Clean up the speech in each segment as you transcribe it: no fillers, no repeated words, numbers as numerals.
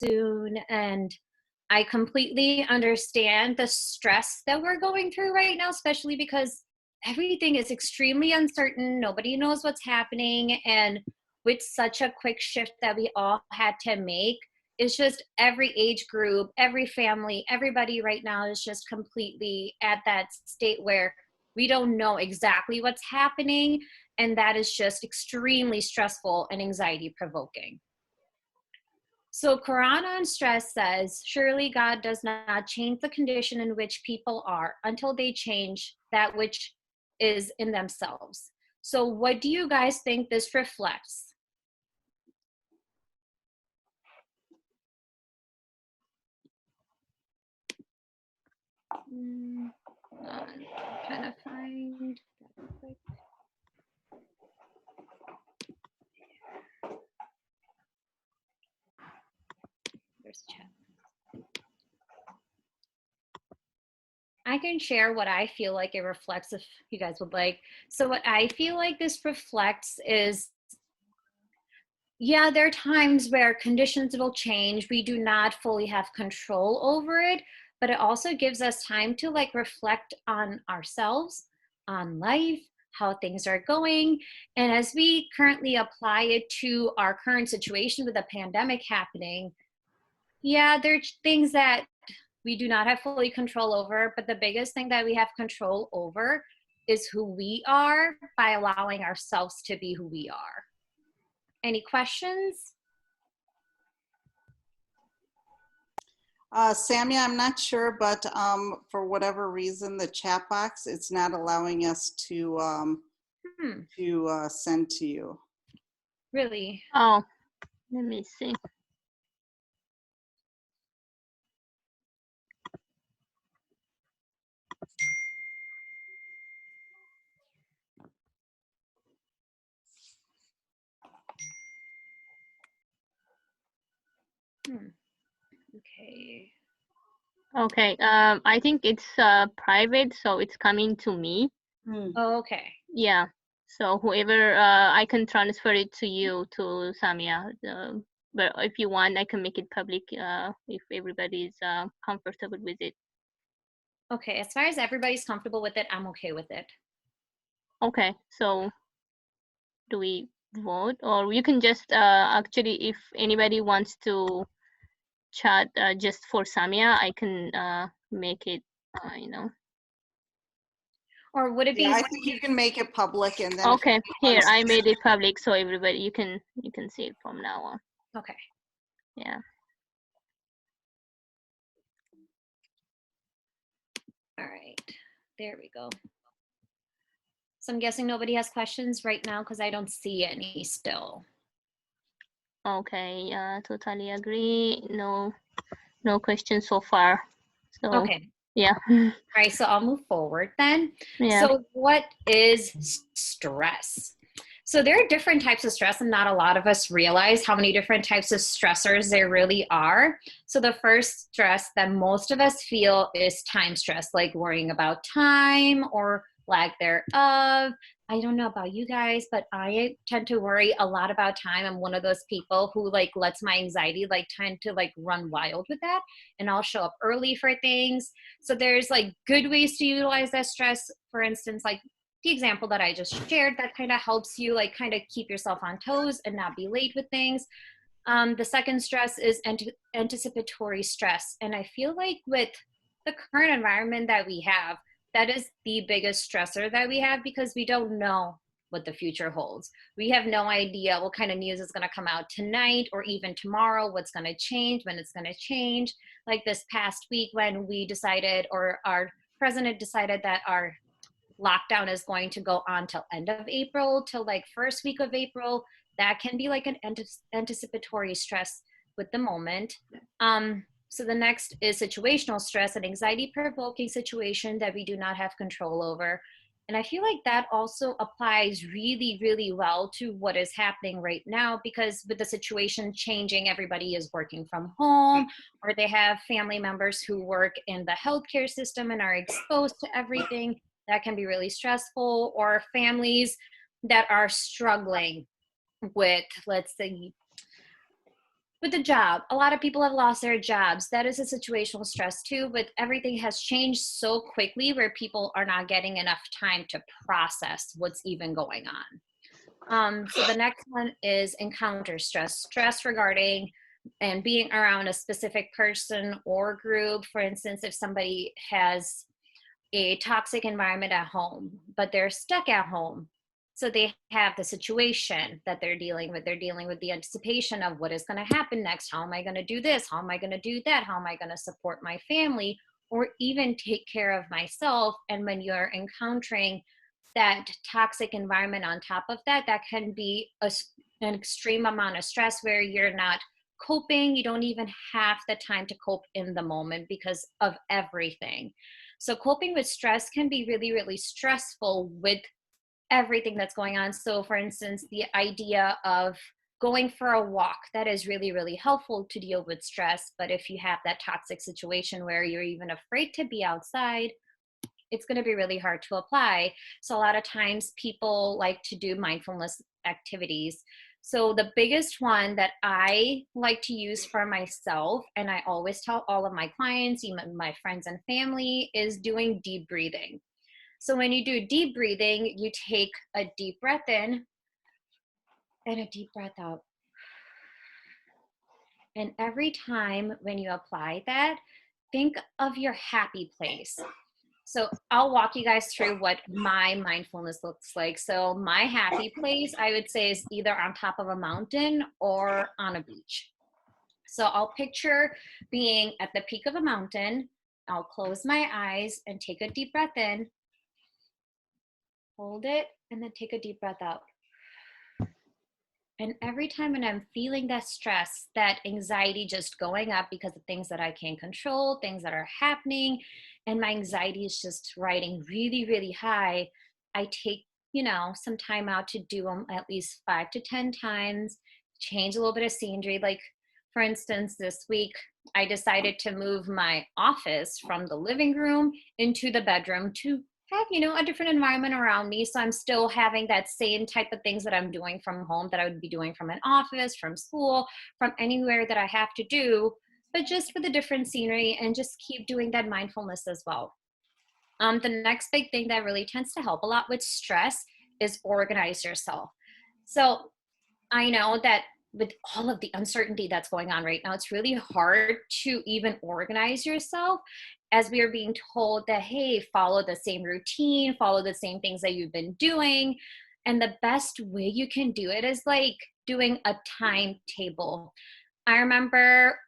soon. And I completely understand the stress that we're going through right now, especially because everything is extremely uncertain. Nobody knows what's happening. And with such a quick shift that we all had to make, it's just every age group, every family, everybody right now is just completely at that state where we don't know exactly what's happening. And that is just extremely stressful and anxiety provoking. So Quran on stress says, surely God does not change the condition in which people are until they change that which is in themselves. So what do you guys think this reflects? I'm trying to find that quick. There's chat. I can share what I feel like it reflects if you guys would like. So what I feel like this reflects is, yeah, there are times where conditions will change. We do not fully have control over it, but it also gives us time to like reflect on ourselves, on life, how things are going. And as we currently apply it to our current situation with the pandemic happening, yeah, there's things that we do not have fully control over, but the biggest thing that we have control over is who we are by allowing ourselves to be who we are. Any questions? Samia, I'm not sure, but for whatever reason, the chat box, it's not allowing us to send to you. Really? Oh, let me see. Okay. Okay, I think it's private, so it's coming to me. Oh, okay. Yeah, so whoever, I can transfer it to you, to Samia. But if you want, I can make it public if everybody's comfortable with it. Okay, as far as everybody's comfortable with it, I'm okay with it. Okay, so do we vote? Or you can just, actually, if anybody wants to chat just for Samia, I can make it, you know. Or would it be? Yeah, I think you can make it public, and then. Okay, here I made it public, so everybody you can see it from now on. Okay. Yeah. All right. There we go. So I'm guessing nobody has questions right now because I don't see any still. Okay. Totally agree. No questions so far. So. Okay. Yeah. All right. So I'll move forward then. Yeah. So what is stress? So there are different types of stress, and not a lot of us realize how many different types of stressors there really are. So the first stress that most of us feel is time stress, like worrying about time or lack thereof. I don't know about you guys, but I tend to worry a lot about time. I'm one of those people who like lets my anxiety like tend to like run wild with that, and I'll show up early for things. So there's like good ways to utilize that stress. For instance, like the example that I just shared, that kind of helps you like kind of keep yourself on toes and not be late with things. The second stress is anticipatory stress. And I feel like with the current environment that we have, that is the biggest stressor that we have because we don't know what the future holds. We have no idea what kind of news is going to come out tonight or even tomorrow, what's going to change, when it's going to change. Like this past week when we decided, or our president decided that our lockdown is going to go on till end of April, till like first week of April. That can be like an anticipatory stress with the moment. So the next is situational stress, an anxiety provoking situation that we do not have control over. And I feel like that also applies really, really well to what is happening right now, because with the situation changing, everybody is working from home, or they have family members who work in the healthcare system and are exposed to everything. That can be really stressful, or families that are struggling with, let's say, with the job, a lot of people have lost their jobs. That is a situational stress too, but everything has changed so quickly where people are not getting enough time to process what's even going on. So the next one is encounter stress, stress regarding and being around a specific person or group. For instance, if somebody has a toxic environment at home, but they're stuck at home. So they have the situation that they're dealing with. They're dealing with the anticipation of what is going to happen next. How am I going to do this? How am I going to do that? How am I going to support my family or even take care of myself? And when you're encountering that toxic environment on top of that, that can be an extreme amount of stress where you're not coping. You don't even have the time to cope in the moment because of everything. So coping with stress can be really, really stressful with everything that's going on. So for instance, the idea of going for a walk, that is really, really helpful to deal with stress. But if you have that toxic situation where you're even afraid to be outside, it's going to be really hard to apply. So a lot of times people like to do mindfulness activities. So the biggest one that I like to use for myself, and I always tell all of my clients, even my friends and family, is doing deep breathing. So when you do deep breathing, you take a deep breath in and a deep breath out. And every time when you apply that, think of your happy place. So I'll walk you guys through what my mindfulness looks like. So my happy place, I would say, is either on top of a mountain or on a beach. So I'll picture being at the peak of a mountain. I'll close my eyes and take a deep breath in, hold it, and then take a deep breath out. And every time when I'm feeling that stress, that anxiety just going up because of things that I can't control, things that are happening, and my anxiety is just riding really, really high, I take, some time out to do them at least 5 to 10 times, change a little bit of scenery. Like, for instance, this week, I decided to move my office from the living room into the bedroom to have, a different environment around me. So I'm still having that same type of things that I'm doing from home that I would be doing from an office, from school, from anywhere that I have to do, but just with a different scenery and just keep doing that mindfulness as well. The next big thing that really tends to help a lot with stress is organize yourself. So I know that with all of the uncertainty that's going on right now, it's really hard to even organize yourself as we are being told that, hey, follow the same routine, follow the same things that you've been doing. And the best way you can do it is like doing a timetable. I remember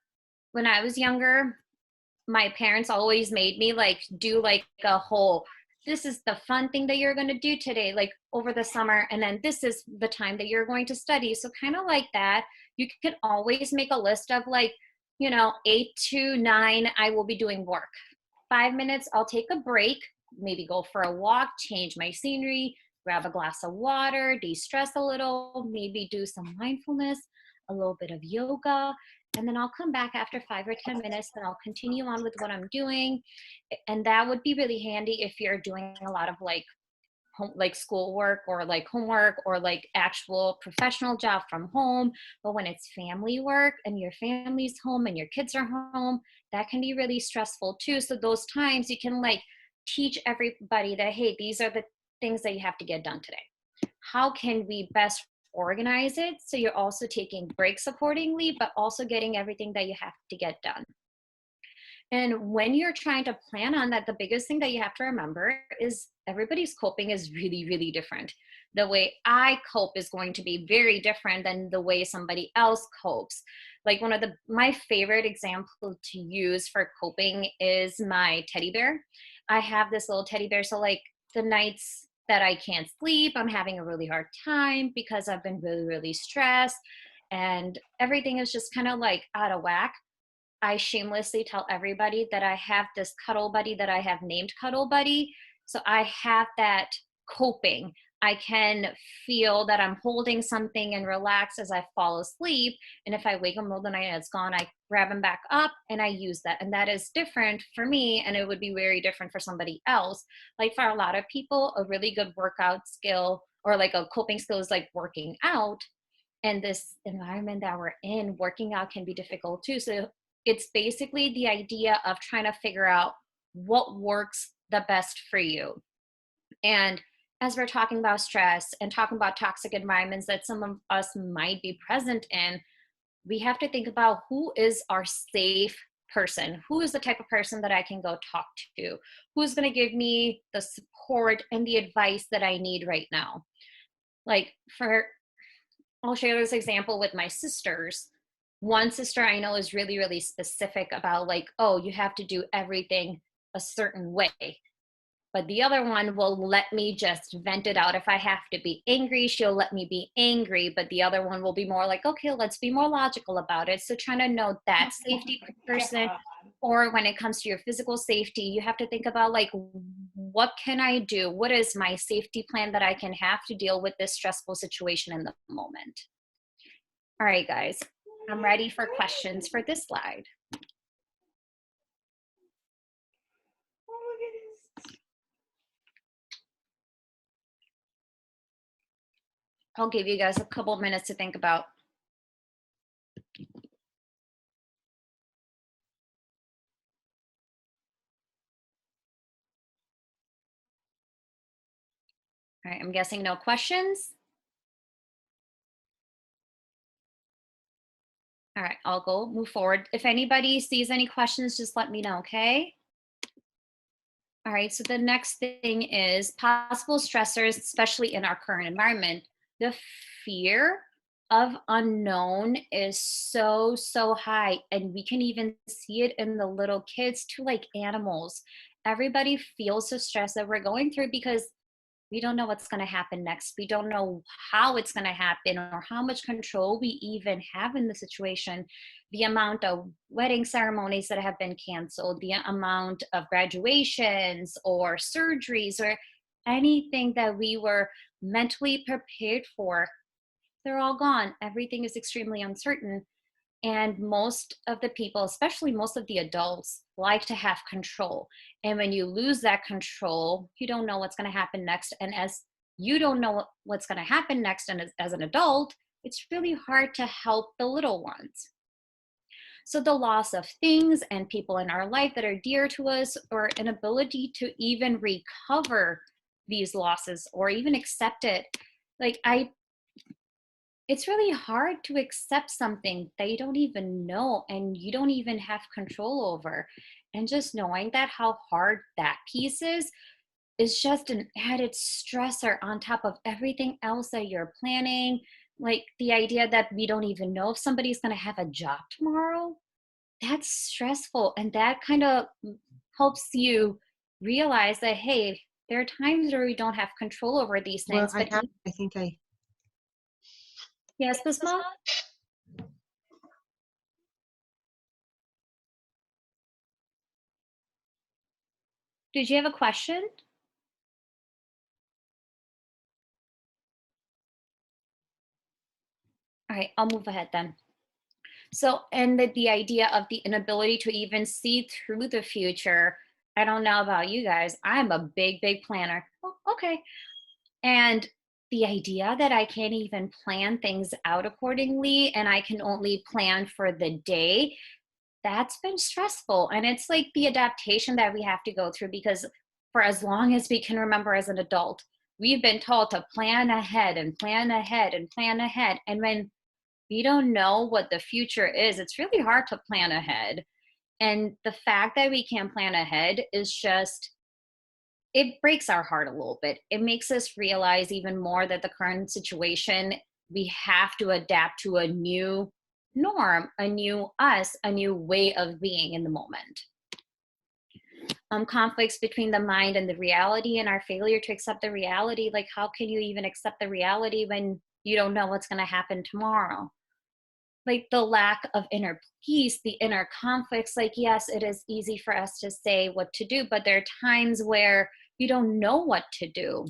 when I was younger, my parents always made me like do like a whole, this is the fun thing that you're going to do today, like over the summer, and then this is the time that you're going to study. So kind of like that, you can always make a list of like, 8 to 9 I will be doing work. 5 minutes I'll take a break, maybe go for a walk, change my scenery, grab a glass of water, de-stress a little, maybe do some mindfulness, a little bit of yoga, and then I'll come back after 5 or 10 minutes and I'll continue on with what I'm doing. And that would be really handy if you're doing a lot of like home, like schoolwork or like homework or like actual professional job from home. But when it's family work and your family's home and your kids are home, that can be really stressful too. So those times you can like teach everybody that, hey, these are the things that you have to get done today. How can we best organize it so you're also taking breaks accordingly, but also getting everything that you have to get done? And when you're trying to plan on that, the biggest thing that you have to remember is everybody's coping is really, really different. The way I cope is going to be very different than the way somebody else copes. Like one of my favorite example to use for coping is my teddy bear. I have this little teddy bear. So like the nights that I can't sleep, I'm having a really hard time because I've been really, really stressed and everything is just kind of like out of whack. I shamelessly tell everybody that I have this cuddle buddy that I have named Cuddle Buddy. So I have that coping. I can feel that I'm holding something and relax as I fall asleep. And if I wake up in the middle of the night and it's gone, I grab him back up and I use that. And that is different for me. And it would be very different for somebody else. Like for a lot of people, a really good workout skill or like a coping skill is like working out. And this environment that we're in, working out can be difficult too. So it's basically the idea of trying to figure out what works the best for you. And as we're talking about stress and talking about toxic environments that some of us might be present in, we have to think about who is our safe person. Who is the type of person that I can go talk to? Who's going to give me the support and the advice that I need right now? Like, I'll share this example with my sisters. One sister I know is really, really specific about, like, oh, you have to do everything a certain way. But the other one will let me just vent it out. If I have to be angry, she'll let me be angry. But the other one will be more like, okay, let's be more logical about it. So trying to know that safety person, or when it comes to your physical safety, you have to think about, like, what can I do? What is my safety plan that I can have to deal with this stressful situation in the moment? All right, guys, I'm ready for questions for this slide. I'll give you guys a couple of minutes to think about. All right, I'm guessing no questions. All right, I'll go move forward. If anybody sees any questions, just let me know, okay? All right, so the next thing is possible stressors, especially in our current environment. The fear of unknown is so, so high. And we can even see it in the little kids too, like animals. Everybody feels the stress that we're going through because we don't know what's going to happen next. We don't know how it's going to happen or how much control we even have in the situation. The amount of wedding ceremonies that have been canceled, the amount of graduations or surgeries or anything that we were mentally prepared for, they're all gone. Everything is extremely uncertain. And most of the people, especially most of the adults, like to have control. And when you lose that control, you don't know what's going to happen next. And as you don't know what's going to happen next, and as an adult, it's really hard to help the little ones. So the loss of things and people in our life that are dear to us, or an ability to even recover these losses or even accept it. It's really hard to accept something that you don't even know and you don't even have control over. And just knowing that, how hard that piece is just an added stressor on top of everything else that you're planning. Like the idea that we don't even know if somebody's going to have a job tomorrow, that's stressful. And that kind of helps you realize that, hey, there are times where we don't have control over these things. Well, I think I. Yes, Bisma? Did you have a question? All right, I'll move ahead then. So, and the idea of the inability to even see through the future. I don't know about you guys. I'm a big, big planner. Oh, okay. And the idea that I can't even plan things out accordingly and I can only plan for the day, that's been stressful. And it's like the adaptation that we have to go through, because for as long as we can remember as an adult, we've been told to plan ahead and plan ahead and plan ahead. And when we don't know what the future is, it's really hard to plan ahead. And the fact that we can't plan ahead is just, it breaks our heart a little bit. It makes us realize even more that the current situation, we have to adapt to a new norm, a new us, a new way of being in the moment. Conflicts between the mind and the reality, and our failure to accept the reality. Like, how can you even accept the reality when you don't know what's going to happen tomorrow? Like the lack of inner peace, the inner conflicts. Like, yes, it is easy for us to say what to do, but there are times where you don't know what to do.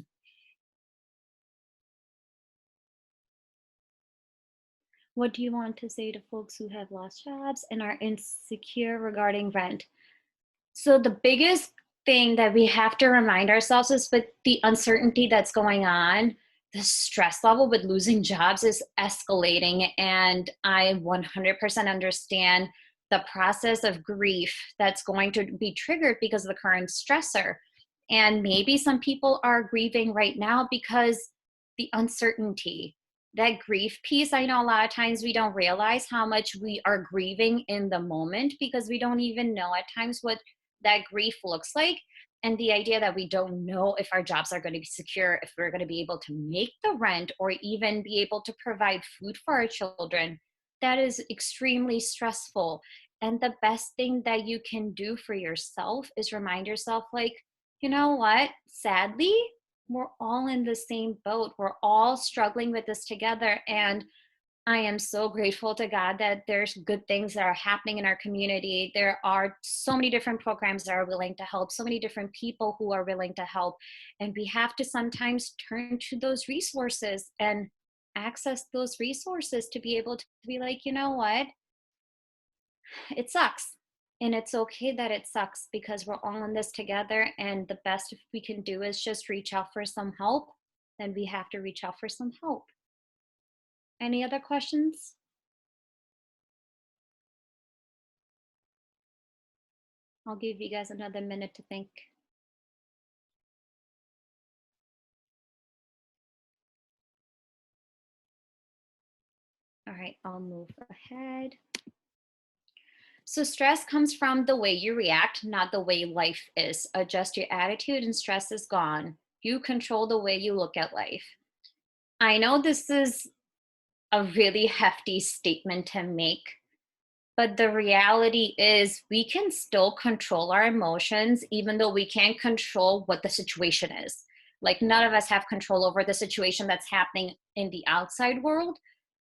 What do you want to say to folks who have lost jobs and are insecure regarding rent? So the biggest thing that we have to remind ourselves is, with the uncertainty that's going on, the stress level with losing jobs is escalating, and I 100% understand the process of grief that's going to be triggered because of the current stressor. And maybe some people are grieving right now because the uncertainty, that grief piece, I know a lot of times we don't realize how much we are grieving in the moment because we don't even know at times what that grief looks like. And the idea that we don't know if our jobs are going to be secure, if we're going to be able to make the rent or even be able to provide food for our children, that is extremely stressful. And the best thing that you can do for yourself is remind yourself, like, you know what? Sadly, we're all in the same boat. We're all struggling with this together. And I am so grateful to God that there's good things that are happening in our community. There are so many different programs that are willing to help, so many different people who are willing to help. And we have to sometimes turn to those resources and access those resources to be able to be like, you know what? It sucks. And it's okay that it sucks because we're all in this together. And the best we can do is just reach out for some help. Then we have to reach out for some help. Any other questions? I'll give you guys another minute to think. All right, I'll move ahead. So stress comes from the way you react, not the way life is. Adjust your attitude and stress is gone. You control the way you look at life. I know this is a really hefty statement to make, but the reality is we can still control our emotions even though we can't control what the situation is. Like none of us have control over the situation that's happening in the outside world,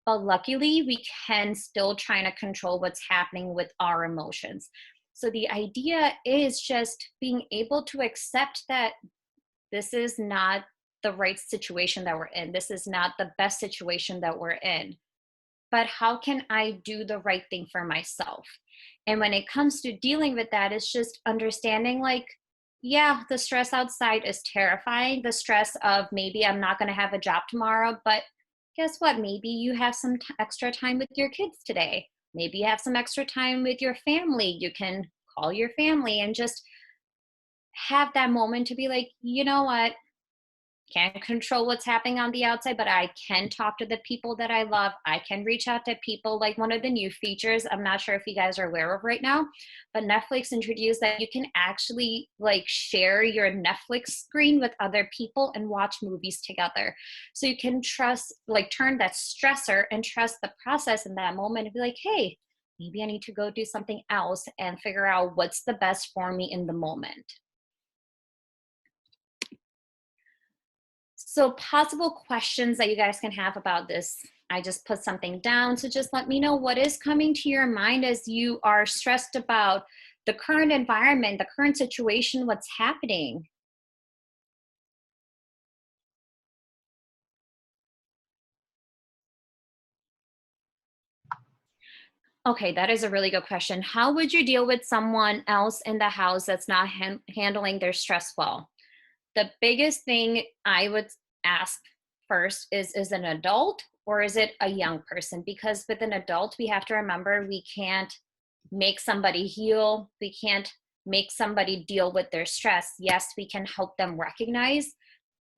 but luckily we can still try to control what's happening with our emotions. So the idea is just being able to accept that this is not the right situation that we're in. This is not the best situation that we're in. But how can I do the right thing for myself? And when it comes to dealing with that, it's just understanding like, yeah, the stress outside is terrifying. The stress of maybe I'm not going to have a job tomorrow, but guess what? Maybe you have some extra time with your kids today. Maybe you have some extra time with your family. You can call your family and just have that moment to be like, you know what? Can't control what's happening on the outside, but I can talk to the people that I love. I can reach out to people. Like one of the new features, I'm not sure if you guys are aware of right now, but Netflix introduced that you can actually like share your Netflix screen with other people and watch movies together. So you can trust, like turn that stressor and trust the process in that moment and be like, hey, maybe I need to go do something else and figure out what's the best for me in the moment. So possible questions that you guys can have about this. I just put something down. So just let me know what is coming to your mind as you are stressed about the current environment, the current situation, what's happening. Okay, that is a really good question. How would you deal with someone else in the house that's not handling their stress well? The biggest thing I would ask first is an adult or is it a young person? Because with an adult, we have to remember we can't make somebody heal. We can't make somebody deal with their stress. Yes, we can help them recognize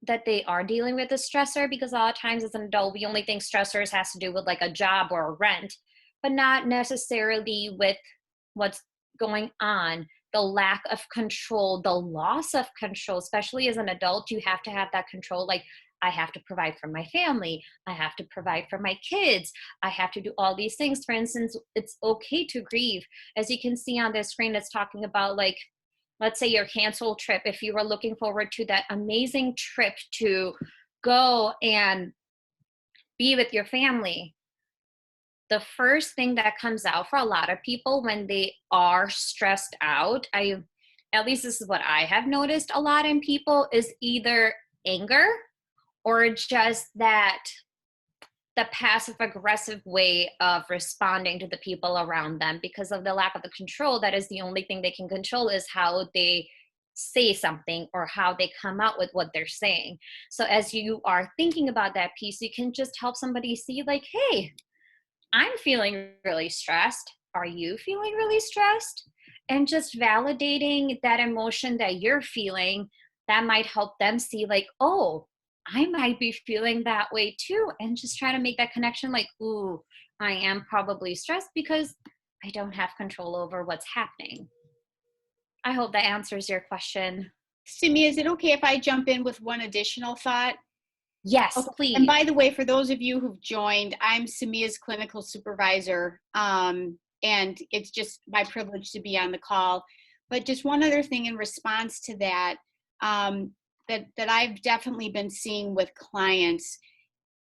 that they are dealing with a stressor because a lot of times as an adult, we only think stressors has to do with like a job or a rent, but not necessarily with what's going on, the lack of control, the loss of control. Especially as an adult, you have to have that control. Like I have to provide for my family, I have to provide for my kids, I have to do all these things. For instance, it's okay to grieve. As you can see on this screen, it's talking about like, let's say your canceled trip. If you were looking forward to that amazing trip to go and be with your family, the first thing that comes out for a lot of people when they are stressed out, at least this is what I have noticed a lot in people, is either anger or just that the passive aggressive way of responding to the people around them because of the lack of the control. That is the only thing they can control, is how they say something or how they come out with what they're saying. So as you are thinking about that piece, you can just help somebody see like, hey, I'm feeling really stressed. Are you feeling really stressed? And just validating that emotion that you're feeling, that might help them see like, oh, I might be feeling that way too. And just try to make that connection like, ooh, I am probably stressed because I don't have control over what's happening. I hope that answers your question. Samia, is it okay if I jump in with one additional thought? Yes, Okay. please. And by the way, for those of you who've joined, I'm Samia's clinical supervisor, and it's just my privilege to be on the call. But just one other thing in response to that, that I've definitely been seeing with clients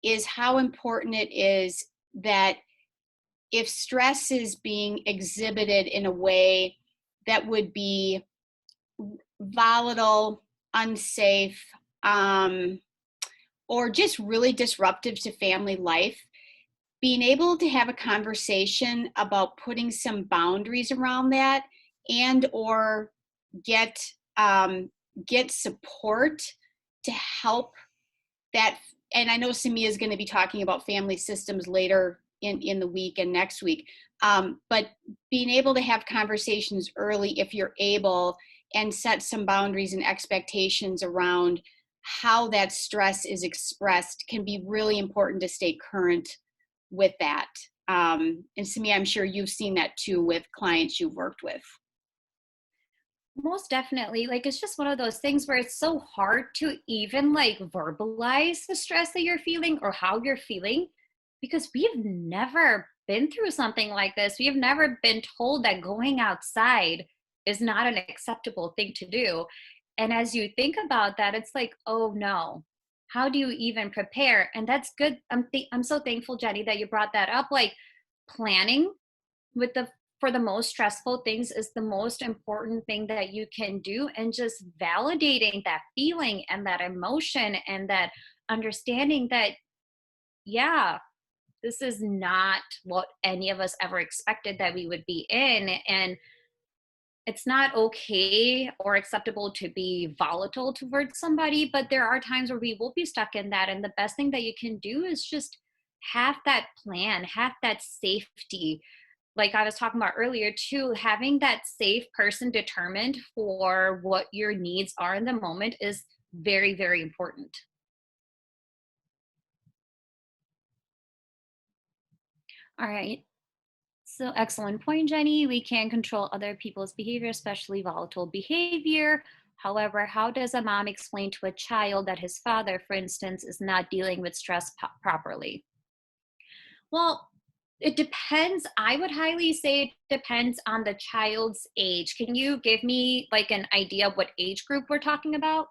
is how important it is that if stress is being exhibited in a way that would be volatile, unsafe, or just really disruptive to family life, being able to have a conversation about putting some boundaries around that and or get support to help that. And I know Samia is going to be talking about family systems later in the week and next week, but being able to have conversations early if you're able and set some boundaries and expectations around how that stress is expressed can be really important to stay current with that. And Samia, I'm sure you've seen that too with clients you've worked with. Most definitely. Like, it's just one of those things where it's so hard to even like verbalize the stress that you're feeling or how you're feeling, because we've never been through something like this. We have never been told that going outside is not an acceptable thing to do. And as you think about that, it's like, oh no, how do you even prepare? And that's good. I'm so thankful, Jenny, that you brought that up. Like, planning with the for the most stressful things is the most important thing that you can do, and just validating that feeling and that emotion and that understanding that, yeah, this is not what any of us ever expected that we would be in. And it's not okay or acceptable to be volatile towards somebody, but there are times where we will be stuck in that. And the best thing that you can do is just have that plan, have that safety. Like I was talking about earlier too, having that safe person determined for what your needs are in the moment is very, very important. All right. So excellent point, Jenny. We can control other people's behavior, especially volatile behavior. However, how does a mom explain to a child that his father, for instance, is not dealing with stress properly? Well, it depends. I would highly say it depends on the child's age. Can you give me like an idea of what age group we're talking about?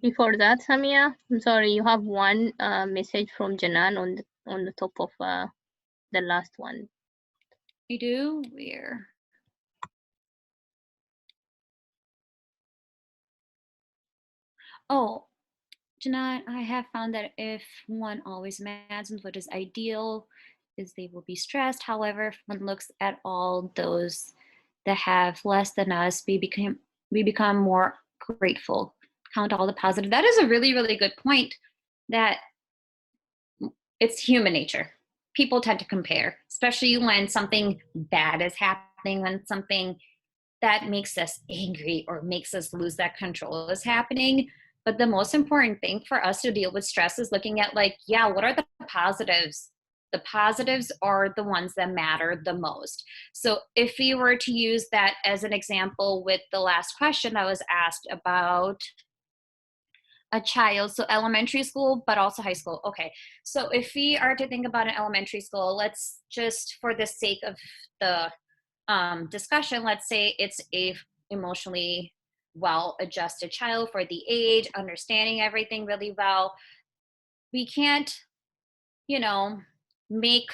Before that, Samia, I'm sorry, you have one message from Janan on the top of the last one. You do? Where? Oh, Janan, I have found that if one always imagines what is ideal, is they will be stressed. However, if one looks at all those that have less than us, we become more grateful. Count all the positive. That is a really, really good point. That it's human nature. People tend to compare, especially when something bad is happening, when something that makes us angry or makes us lose that control is happening. But the most important thing for us to deal with stress is looking at like, yeah, what are the positives? The positives are the ones that matter the most. So if we were to use that as an example with the last question that was asked about a child, so elementary school, but also high school. Okay, so if we are to think about an elementary school, let's just, for the sake of the discussion, let's say it's a emotionally well-adjusted child for the age, understanding everything really well. We can't, make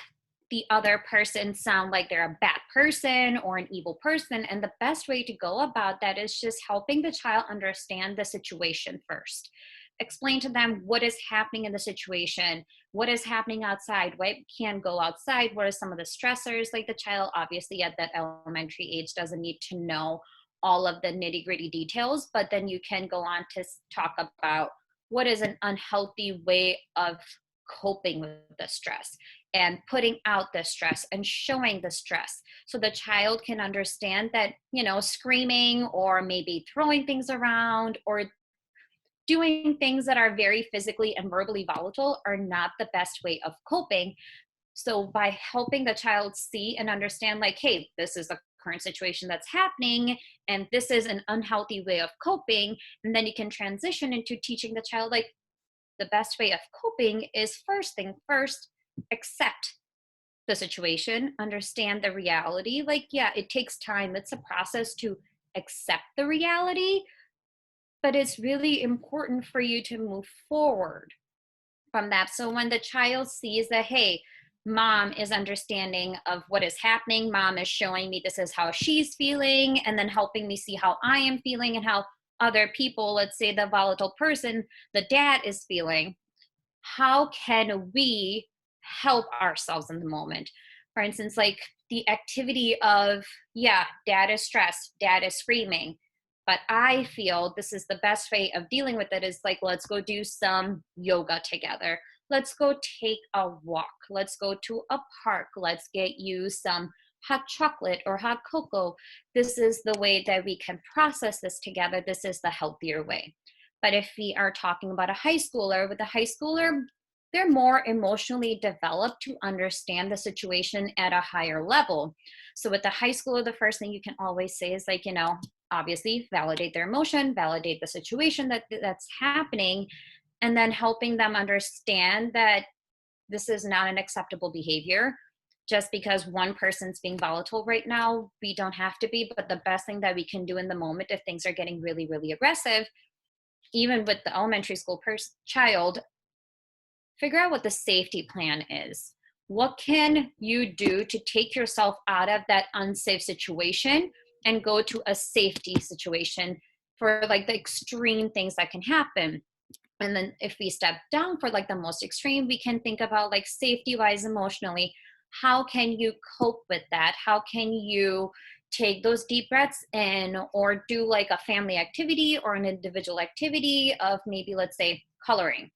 the other person sound like they're a bad person or an evil person. And the best way to go about that is just helping the child understand the situation first. Explain to them what is happening in the situation, what is happening outside, what can go outside, what are some of the stressors. Like the child obviously at that elementary age doesn't need to know all of the nitty-gritty details, but then you can go on to talk about what is an unhealthy way of coping with the stress and putting out the stress and showing the stress, so the child can understand that, you know, screaming or maybe throwing things around or doing things that are very physically and verbally volatile are not the best way of coping. So by helping the child see and understand, like, hey, this is the current situation that's happening and this is an unhealthy way of coping, and then you can transition into teaching the child, like, the best way of coping is first thing first, accept the situation, understand the reality. Like, yeah, it takes time. It's a process to accept the reality, but it's really important for you to move forward from that. So when the child sees that, hey, mom is understanding of what is happening, mom is showing me this is how she's feeling, and then helping me see how I am feeling and how other people, let's say the volatile person, the dad, is feeling, how can we help ourselves in the moment? For instance, like the activity of, yeah, dad is stressed, dad is screaming, but I feel this is the best way of dealing with it is like, let's go do some yoga together. Let's go take a walk. Let's go to a park. Let's get you some hot chocolate or hot cocoa. This is the way that we can process this together. This is the healthier way. But if we are talking about a high schooler, with a high schooler, they're more emotionally developed to understand the situation at a higher level. So with the high schooler, the first thing you can always say is like, you know, obviously validate their emotion, validate the situation that's happening, and then helping them understand that this is not an acceptable behavior. Just because one person's being volatile right now, we don't have to be, but the best thing that we can do in the moment if things are getting really, really aggressive, even with the elementary school child, figure out what the safety plan is. What can you do to take yourself out of that unsafe situation and go to a safety situation for like the extreme things that can happen? And then if we step down for like the most extreme, we can think about like safety wise emotionally, how can you cope with that? How can you take those deep breaths in, or do like a family activity or an individual activity of maybe, let's say, coloring.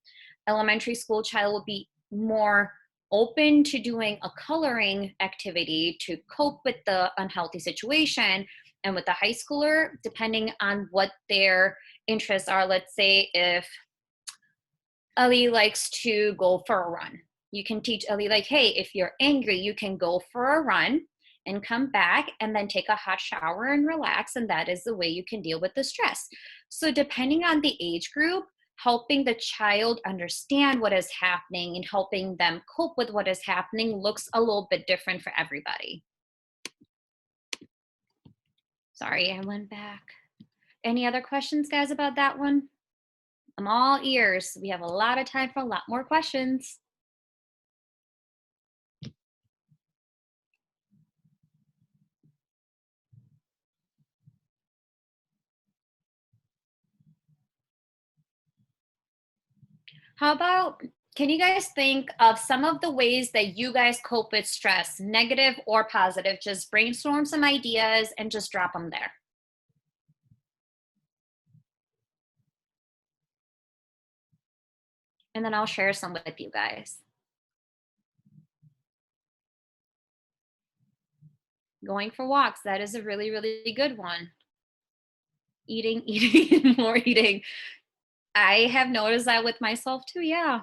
Elementary school child will be more open to doing a coloring activity to cope with the unhealthy situation. And with the high schooler, depending on what their interests are, let's say if Ellie likes to go for a run, you can teach Ellie like, hey, if you're angry, you can go for a run and come back and then take a hot shower and relax. And that is the way you can deal with the stress. So depending on the age group, helping the child understand what is happening and helping them cope with what is happening looks a little bit different for everybody. Sorry, I went back. Any other questions, guys, about that one? I'm all ears. We have a lot of time for a lot more questions. How about, can you guys think of some of the ways that you guys cope with stress, negative or positive? Just brainstorm some ideas and just drop them there. And then I'll share some with you guys. Going for walks, that is a really, really good one. Eating, more eating. I have noticed that with myself too, yeah.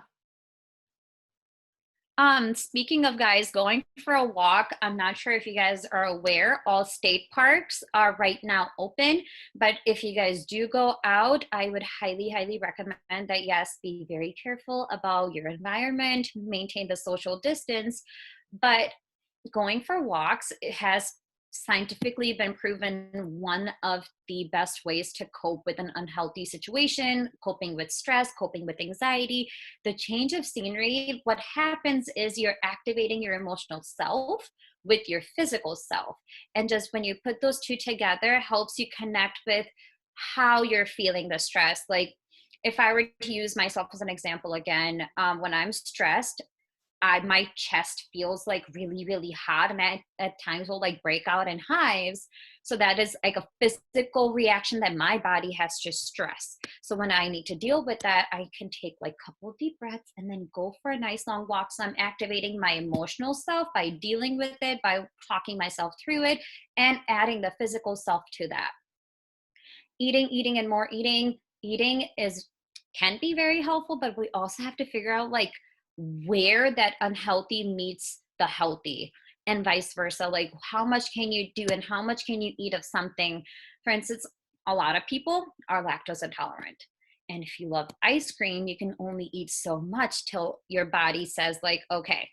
Speaking of, guys, going for a walk, I'm not sure if you guys are aware, all state parks are right now open, but if you guys do go out, I would highly, highly recommend that, yes, be very careful about your environment, maintain the social distance, but going for walks, it has scientifically been proven one of the best ways to cope with an unhealthy situation, coping with stress, coping with anxiety. The change of scenery, what happens is you're activating your emotional self with your physical self. And just when you put those two together, it helps you connect with how you're feeling the stress. Like if I were to use myself as an example again, when I'm stressed, my chest feels like really, really hot, and at times will like break out in hives. So that is like a physical reaction that my body has to stress. So when I need to deal with that, I can take like a couple of deep breaths and then go for a nice long walk. So I'm activating my emotional self by dealing with it, by talking myself through it, and adding the physical self to that. Eating and more eating. Eating can be very helpful, but we also have to figure out like where that unhealthy meets the healthy, and vice versa. Like how much can you do and how much can you eat of something? For instance, a lot of people are lactose intolerant, and if you love ice cream, you can only eat so much till your body says like, okay,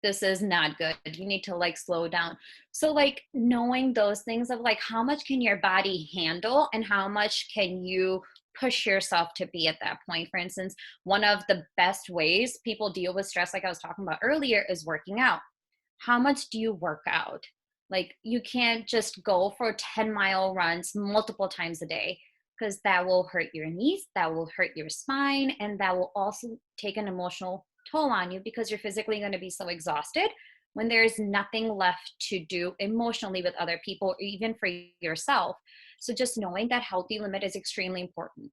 this is not good, you need to like slow down. So like knowing those things of like how much can your body handle and how much can you push yourself to be at that point. For instance, one of the best ways people deal with stress, like I was talking about earlier, is working out. How much do you work out? Like you can't just go for 10-mile runs multiple times a day, because that will hurt your knees, that will hurt your spine, and that will also take an emotional toll on you, because you're physically going to be so exhausted when there's nothing left to do emotionally with other people or even for yourself. So just knowing that healthy limit is extremely important.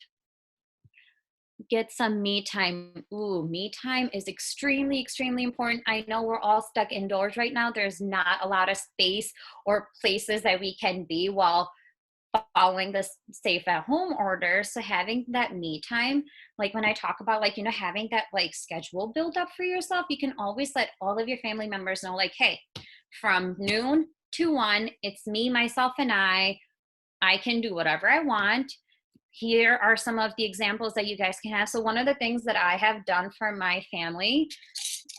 Get some me time. Ooh, me time is extremely, extremely important. I know we're all stuck indoors right now. There's not a lot of space or places that we can be while following this safe at home order. So having that me time, like when I talk about like, having that like schedule build up for yourself, you can always let all of your family members know like, hey, from noon to 1, it's me, myself, and I can do whatever I want. Here are some of the examples that you guys can have. So one of the things that I have done for my family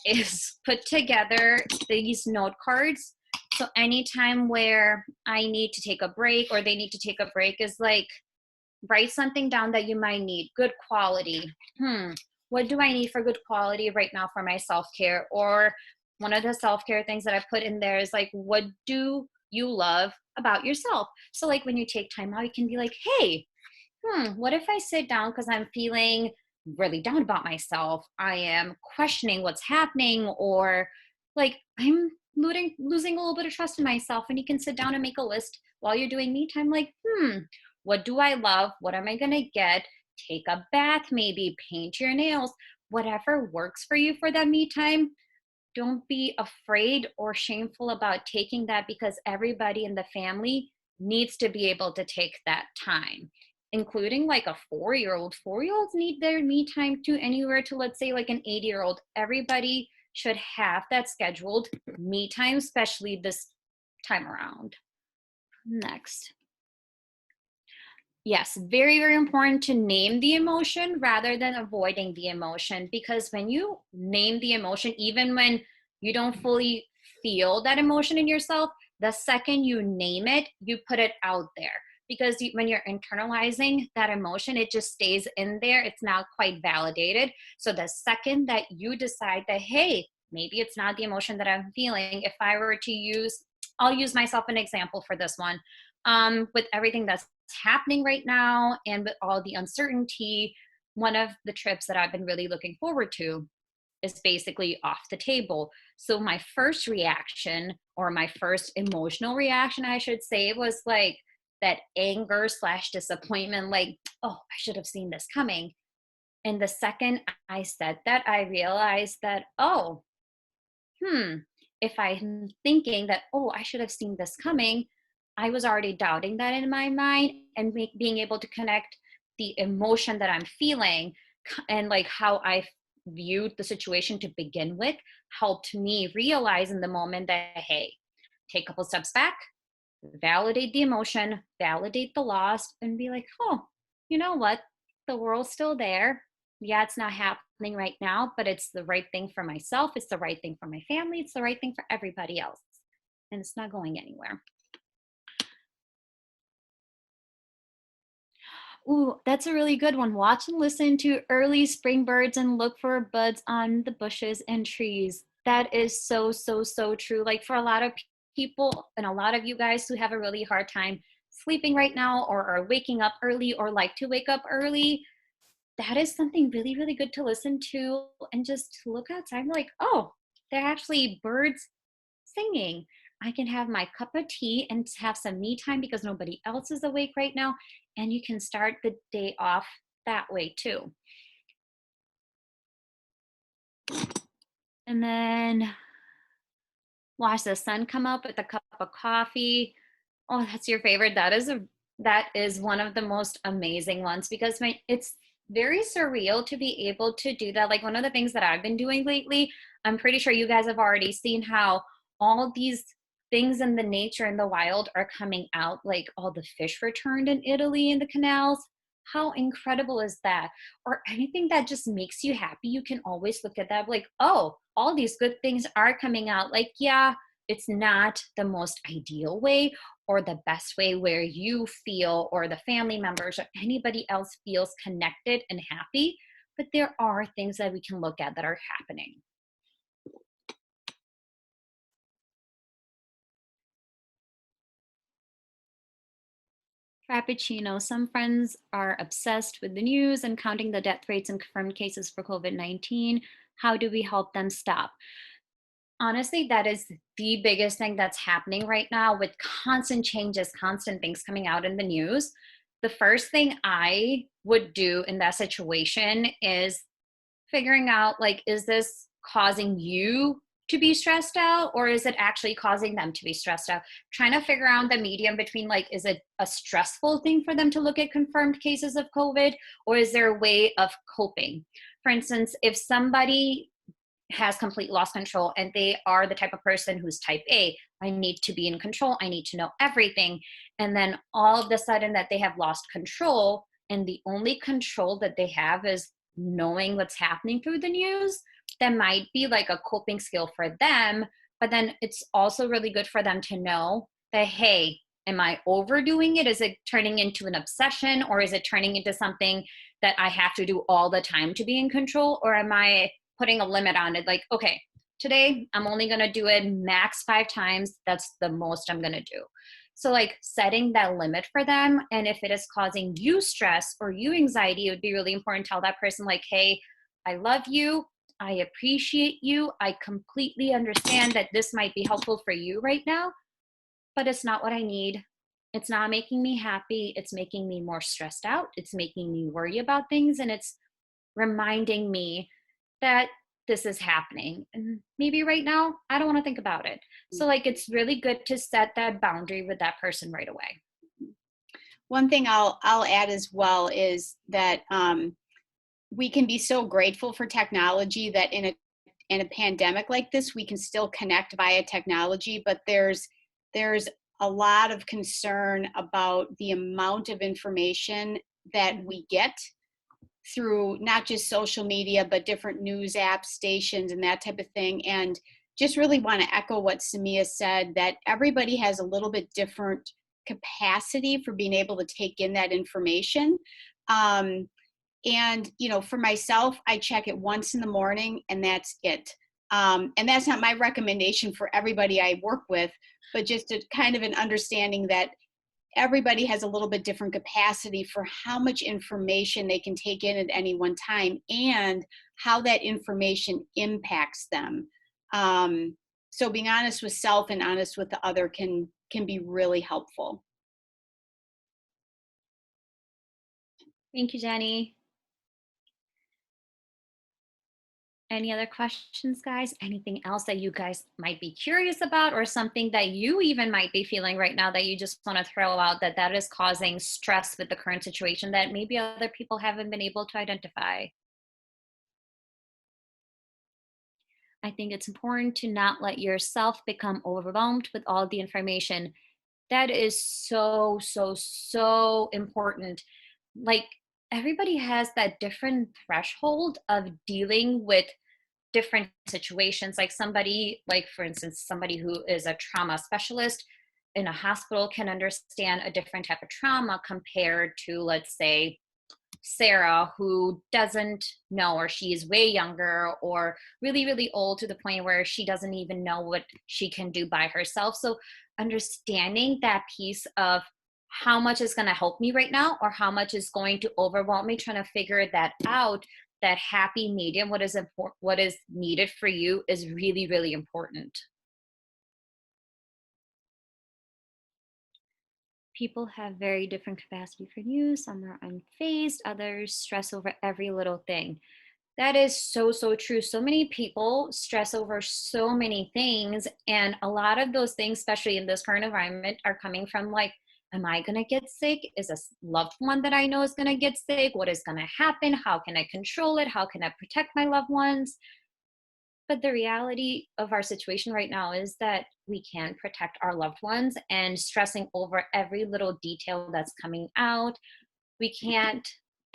is put together these note cards. So anytime where I need to take a break or they need to take a break is like, write something down that you might need. Good quality. What do I need for good quality right now for my self-care? Or one of the self-care things that I put in there is like, what do you love about yourself? So like when you take time out, you can be like, hey, what if I sit down because I'm feeling really down about myself? I am questioning what's happening, or like I'm losing a little bit of trust in myself. And you can sit down and make a list while you're doing me time. Like, what do I love? What am I going to get? Take a bath, maybe paint your nails, whatever works for you for that me time. Don't be afraid or shameful about taking that, because everybody in the family needs to be able to take that time, including like a 4-year-old. 4-year-olds need their me time too, anywhere to, let's say, like an 80-year-old. Everybody should have that scheduled me time, especially this time around. Next. Yes, very, very important to name the emotion rather than avoiding the emotion, because when you name the emotion, even when you don't fully feel that emotion in yourself, the second you name it, you put it out there. Because when you're internalizing that emotion, it just stays in there. It's not quite validated. So the second that you decide that, hey, maybe it's not the emotion that I'm feeling, if I were to I'll use myself an example for this one. With everything that's happening right now and with all the uncertainty, one of the trips that I've been really looking forward to is basically off the table. So my first reaction, or my first emotional reaction, I should say, was like that anger / disappointment, like, oh, I should have seen this coming. And the second I said that, I realized that, oh, if I'm thinking that, oh, I should have seen this coming, I was already doubting that in my mind, and being able to connect the emotion that I'm feeling and like how I viewed the situation to begin with helped me realize in the moment that, hey, take a couple steps back, validate the emotion, validate the loss, and be like, oh, you know what? The world's still there. Yeah, it's not happening right now, but it's the right thing for myself. It's the right thing for my family. It's the right thing for everybody else. And it's not going anywhere. Ooh, that's a really good one. Watch and listen to early spring birds and look for buds on the bushes and trees. That is so, so, so true. Like for a lot of people and a lot of you guys who have a really hard time sleeping right now or are waking up early or like to wake up early, that is something really, really good to listen to and just look outside and be like, oh, they're actually birds singing. I can have my cup of tea and have some me time because nobody else is awake right now. And you can start the day off that way too. And then watch the sun come up with a cup of coffee. Oh, that's your favorite. That is one of the most amazing ones because it's very surreal to be able to do that. Like one of the things that I've been doing lately, I'm pretty sure you guys have already seen how all these things in the nature in the wild are coming out, like all the fish returned in Italy in the canals. How incredible is that? Or anything that just makes you happy, you can always look at that like, oh, all these good things are coming out. Like, yeah, it's not the most ideal way or the best way where you feel or the family members or anybody else feels connected and happy, but there are things that we can look at that are happening. Frappuccino. Some friends are obsessed with the news and counting the death rates and confirmed cases for COVID-19. How do we help them stop? Honestly, that is the biggest thing that's happening right now with constant changes, constant things coming out in the news. The first thing I would do in that situation is figuring out, like, is this causing you to be stressed out or is it actually causing them to be stressed out? Trying to figure out the medium between, like, is it a stressful thing for them to look at confirmed cases of COVID or is there a way of coping? For instance, if somebody has complete lost control and they are the type of person who's type A, I need to be in control, I need to know everything, and then all of a sudden that they have lost control and the only control that they have is knowing what's happening through the news, that might be like a coping skill for them. But then it's also really good for them to know that, hey, am I overdoing it? Is it turning into an obsession or is it turning into something that I have to do all the time to be in control? Or am I putting a limit on it? Like, okay, today I'm only going to do it max 5 times. That's the most I'm going to do. So like setting that limit for them. And if it is causing you stress or you anxiety, it would be really important to tell that person like, hey, I love you. I appreciate you. I completely understand that this might be helpful for you right now, but it's not what I need. It's not making me happy. It's making me more stressed out. It's making me worry about things. And it's reminding me that this is happening. And maybe right now, I don't want to think about it. So like, it's really good to set that boundary with that person right away. One thing I'll add as well is that we can be so grateful for technology that in a pandemic like this, we can still connect via technology, but there's a lot of concern about the amount of information that we get through not just social media, but different news apps, stations, and that type of thing. And just really want to echo what Samia said, that everybody has a little bit different capacity for being able to take in that information. And, you know, for myself, I check it once in the morning and that's it. And that's not my recommendation for everybody I work with, but just a kind of an understanding that everybody has a little bit different capacity for how much information they can take in at any one time and how that information impacts them. So being honest with self and honest with the other can be really helpful. Thank you, Jenny. Any other questions, guys? Anything else that you guys might be curious about or something that you even might be feeling right now that you just want to throw out that is causing stress with the current situation that maybe other people haven't been able to identify? I think it's important to not let yourself become overwhelmed with all the information. That is so, so, so important. Like everybody has that different threshold of dealing with different situations. Like somebody, like for instance, somebody who is a trauma specialist, in a hospital can understand a different type of trauma compared to, let's say, Sarah, who doesn't know, or she's way younger or really, really old to the point where she doesn't even know what she can do by herself. So understanding that piece of how much is going to help me right now or how much is going to overwhelm me, trying to figure that out, that happy medium, what is important, what is needed for you, is really, really important. People have very different capacity for news. Some are unfazed, others stress over every little thing. That is so, so true. So many people stress over so many things. And a lot of those things, especially in this current environment, are coming from like, am I going to get sick? Is a loved one that I know is going to get sick? What is going to happen? How can I control it? How can I protect my loved ones? But the reality of our situation right now is that we can protect our loved ones, and stressing over every little detail that's coming out, we can't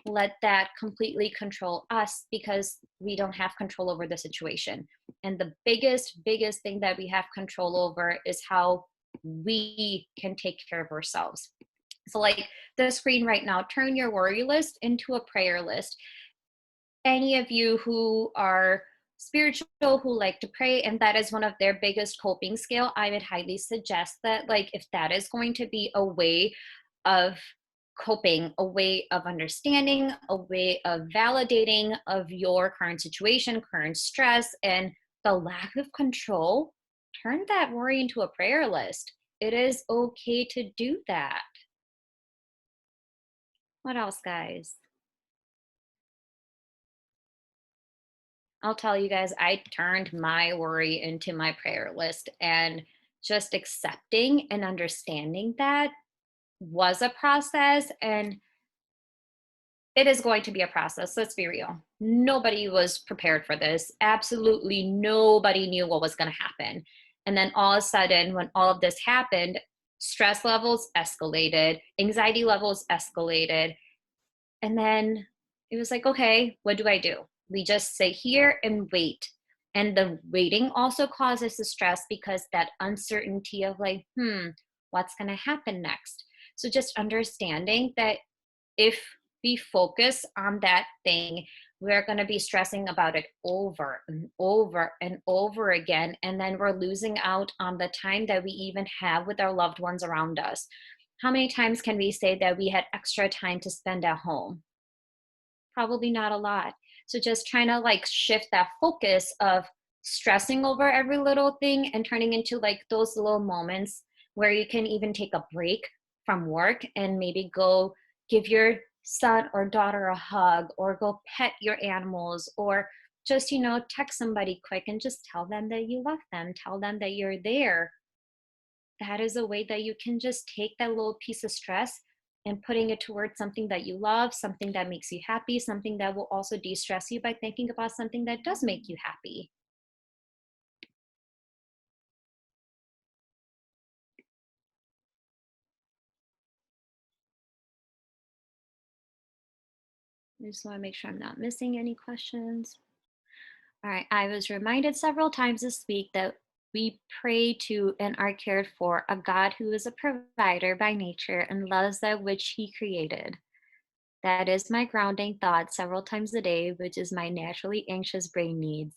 let that completely control us because we don't have control over the situation. And the biggest thing that we have control over is how we can take care of ourselves. So, like the screen right now, turn your worry list into a prayer list. Any of you who are spiritual, who like to pray, and that is one of their biggest coping skill, I would highly suggest that, like, if that is going to be a way of coping, a way of understanding, a way of validating of your current situation, current stress, and the lack of control, turn that worry into a prayer list. It is okay to do that. What else, guys? I'll tell you guys, I turned my worry into my prayer list, and just accepting and understanding that was a process, and it is going to be a process. Let's be real. Nobody was prepared for this. Absolutely nobody knew what was going to happen. And then all of a sudden, when all of this happened, stress levels escalated, anxiety levels escalated. And then it was like, okay, what do I do? We just sit here and wait. And the waiting also causes the stress because that uncertainty of like, what's going to happen next? So just understanding that if we focus on that thing, we're going to be stressing about it over and over and over again. And then we're losing out on the time that we even have with our loved ones around us. How many times can we say that we had extra time to spend at home? Probably not a lot. So just trying to like shift that focus of stressing over every little thing and turning into like those little moments where you can even take a break from work and maybe go give your son or daughter a hug, or go pet your animals, or just, text somebody quick and just tell them that you love them, tell them that you're there. That is a way that you can just take that little piece of stress and putting it towards something that you love, something that makes you happy, something that will also de-stress you by thinking about something that does make you happy. I just want to make sure I'm not missing any questions. All right, I was reminded several times this week that we pray to and are cared for a God who is a provider by nature and loves that which he created. That is my grounding thought several times a day, which is my naturally anxious brain needs.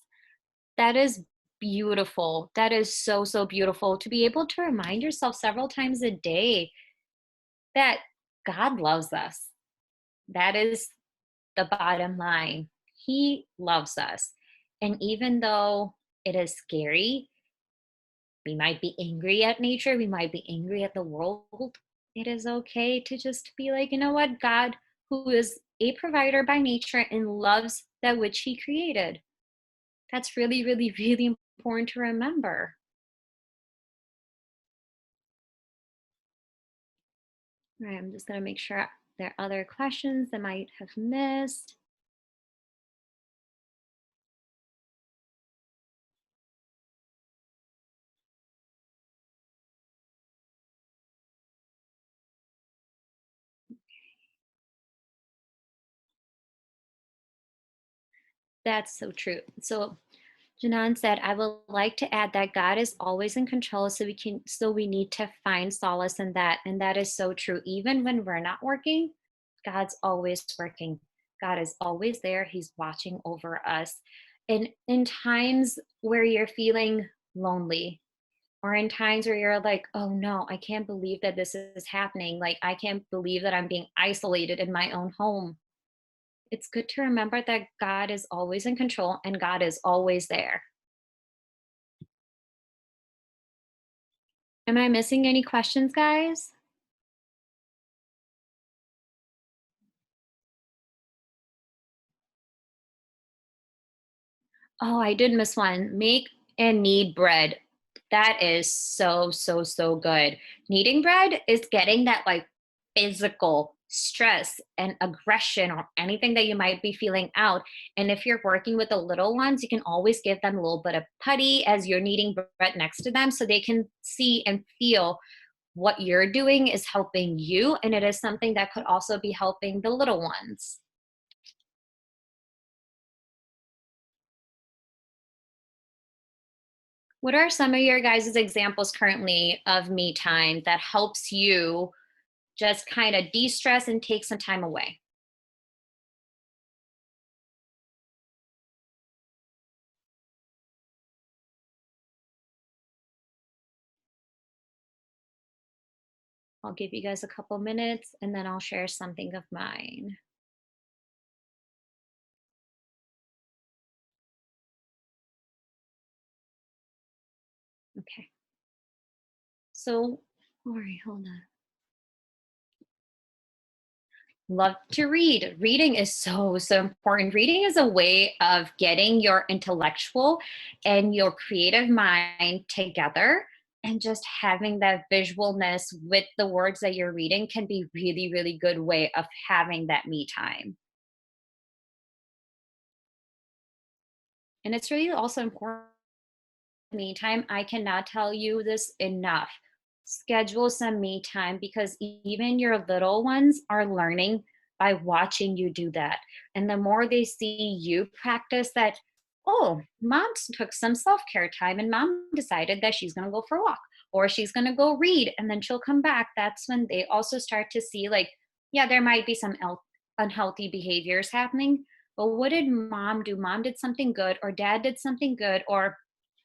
That is beautiful. That is so, so beautiful to be able to remind yourself several times a day that God loves us. That is the bottom line. He loves us. And even though it is scary, we might be angry at nature, we might be angry at the world. It is okay to just be like, you know what, God, who is a provider by nature and loves that which he created. That's really, really, really important to remember. All right, I'm just going to make sure there are other questions that I might have missed. That's so true. So Janan said, I would like to add that God is always in control, so we need to find solace in that. And that is so true. Even when we're not working, God's always working. God is always there. He's watching over us. And in times where you're feeling lonely, or in times where you're like, oh no, I can't believe that this is happening. Like, I can't believe that I'm being isolated in my own home. It's good to remember that God is always in control and God is always there. Am I missing any questions, guys? Oh, I did miss one. Make and knead bread. That is so, so, so good. Kneading bread is getting that like physical stress and aggression or anything that you might be feeling out. And if you're working with the little ones, you can always give them a little bit of putty as you're kneading bread next to them so they can see and feel what you're doing is helping you. And it is something that could also be helping the little ones. What are some of your guys' examples currently of me time that helps you just kind of de-stress and take some time away? I'll give you guys a couple minutes and then I'll share something of mine. Okay. So, all right, hold on. Love to read. Reading is so, so important. Reading is a way of getting your intellectual and your creative mind together, and just having that visualness with the words that you're reading can be really, really good way of having that me time. And it's really also important. Me time, I cannot tell you this enough. Schedule some me time because even your little ones are learning by watching you do that. And the more they see you practice that, oh, mom took some self care time and mom decided that she's going to go for a walk or she's going to go read and then she'll come back. That's when they also start to see, like, yeah, there might be some unhealthy behaviors happening, but what did mom do? Mom did something good, or dad did something good, or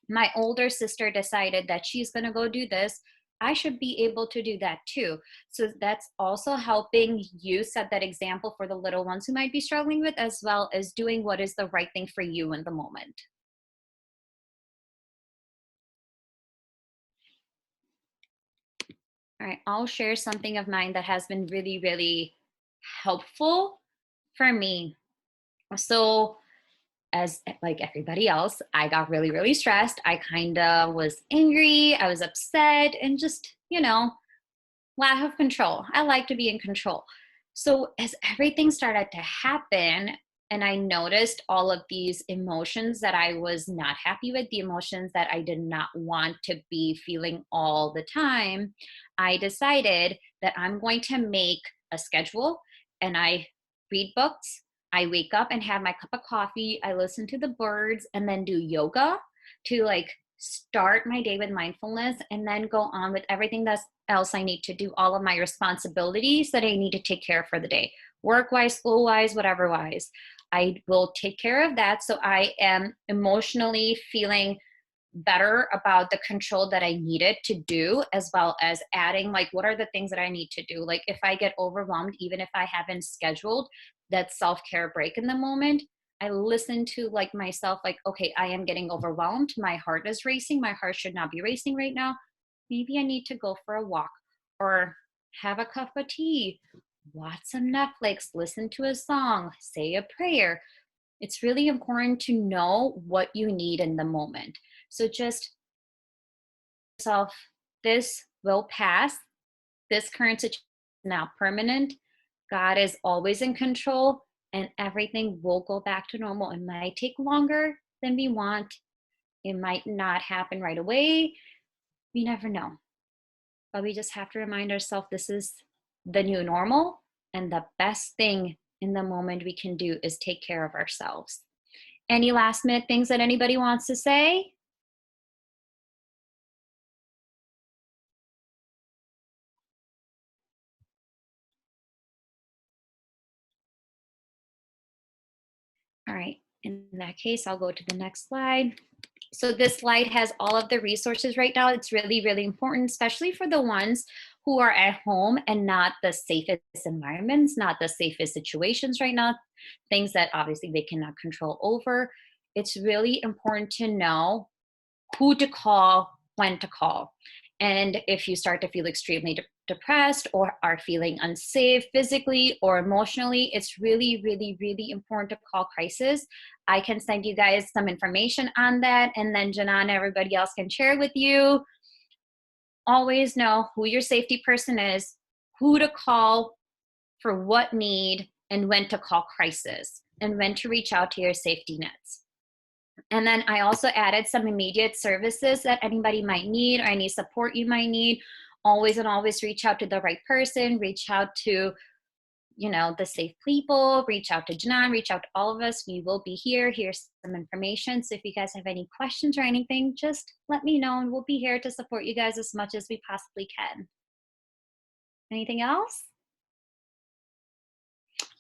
my older sister decided that she's going to go do this. I should be able to do that too. So that's also helping you set that example for the little ones who might be struggling with, as well as doing what is the right thing for you in the moment. All right, I'll share something of mine that has been really, really helpful for me. So, as like everybody else, I got really, really stressed. I kind of was angry, I was upset, and just, lack of control. I like to be in control. So as everything started to happen, and I noticed all of these emotions that I was not happy with, the emotions that I did not want to be feeling all the time, I decided that I'm going to make a schedule, and I read books. I wake up and have my cup of coffee. I listen to the birds and then do yoga to like start my day with mindfulness, and then go on with everything that's else I need to do, all of my responsibilities that I need to take care of for the day, work wise, school wise, whatever wise. I will take care of that so I am emotionally feeling better about the control that I needed to do, as well as adding like what are the things that I need to do. Like if I get overwhelmed, even if I haven't scheduled that self-care break in the moment, I listen to like myself, like, okay, I am getting overwhelmed. My heart is racing. My heart should not be racing right now. Maybe I need to go for a walk or have a cup of tea, watch some Netflix, listen to a song, say a prayer. It's really important to know what you need in the moment. So just yourself, this will pass. This current situation is now permanent. God is always in control and everything will go back to normal. It might take longer than we want. It might not happen right away. We never know. But we just have to remind ourselves this is the new normal. And the best thing in the moment we can do is take care of ourselves. Any last minute things that anybody wants to say? All right, in that case, I'll go to the next slide. So this slide has all of the resources right now. It's really, really important, especially for the ones who are at home and not the safest environments, not the safest situations right now, things that obviously they cannot control over. It's really important to know who to call, when to call. And if you start to feel extremely depressed or are feeling unsafe physically or emotionally, it's really, really, really important to call crisis. I can send you guys some information on that, and then Jana and everybody else can share with you. Always know who your safety person is, who to call for what need, and when to call crisis, and when to reach out to your safety nets. And then I also added some immediate services that anybody might need or any support you might need. Always and always reach out to the right person, reach out to, you know, the safe people, reach out to Janan, reach out to all of us. We will be here. Here's some information. So if you guys have any questions or anything, just let me know and we'll be here to support you guys as much as we possibly can. Anything else?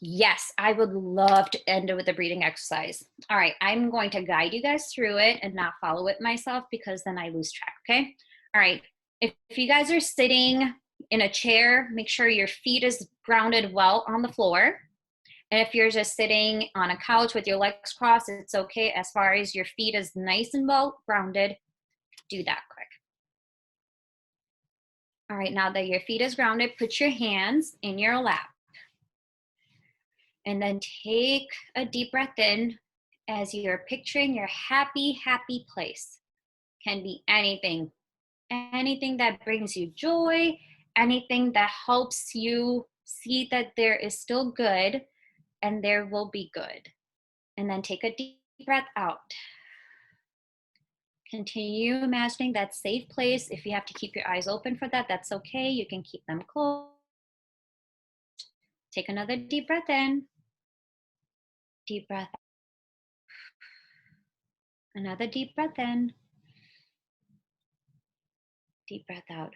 Yes, I would love to end it with a breathing exercise. All right, I'm going to guide you guys through it and not follow it myself because then I lose track, okay? All right, if you guys are sitting in a chair, make sure your feet is grounded well on the floor. And if you're just sitting on a couch with your legs crossed, it's okay as far as your feet is nice and well grounded. Do that quick. All right, now that your feet is grounded, put your hands in your lap. And then take a deep breath in as you're picturing your happy, happy place. Can be anything. Anything that brings you joy, anything that helps you see that there is still good and there will be good. And then take a deep breath out. Continue imagining that safe place. If you have to keep your eyes open for that, that's okay. You can keep them closed. Take another deep breath in. Deep breath out. Another deep breath in. Deep breath out.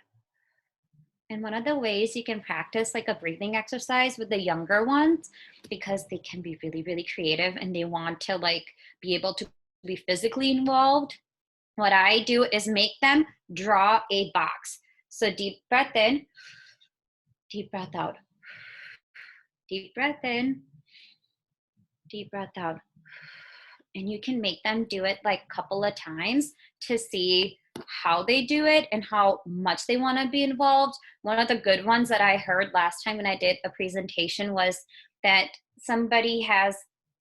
And one of the ways you can practice like a breathing exercise with the younger ones, because they can be really, really creative and they want to like be able to be physically involved. What I do is make them draw a box. So deep breath in, deep breath out. Deep breath in, deep breath out. And you can make them do it like a couple of times to see how they do it and how much they want to be involved. One of the good ones that I heard last time when I did a presentation was that somebody has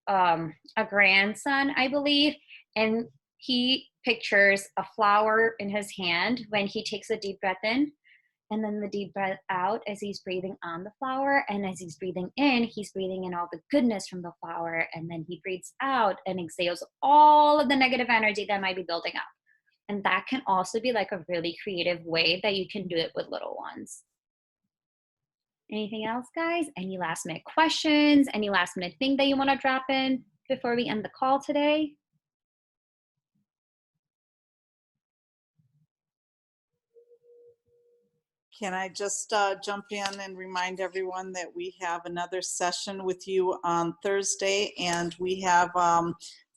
a grandson, I believe, and he pictures a flower in his hand when he takes a deep breath in. And then the deep breath out as he's breathing on the flower. And as he's breathing in all the goodness from the flower. And then he breathes out and exhales all of the negative energy that might be building up. And that can also be like a really creative way that you can do it with little ones. Anything else, guys? Any last minute questions? Any last minute thing that you want to drop in before we end the call today? Can I just jump in and remind everyone that we have another session with you on Thursday, and we have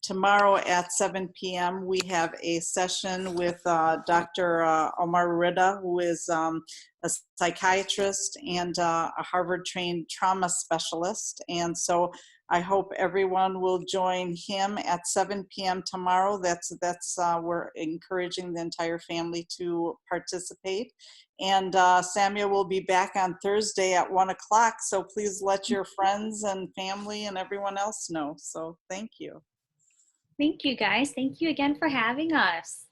tomorrow at 7 p.m. we have a session with Dr. Omar Rida, who is a psychiatrist and a Harvard-trained trauma specialist. And so I hope everyone will join him at 7 p.m. tomorrow. That's we're encouraging the entire family to participate. And Samia will be back on Thursday at 1 o'clock. So please let your friends and family and everyone else know. So thank you. Thank you, guys. Thank you again for having us.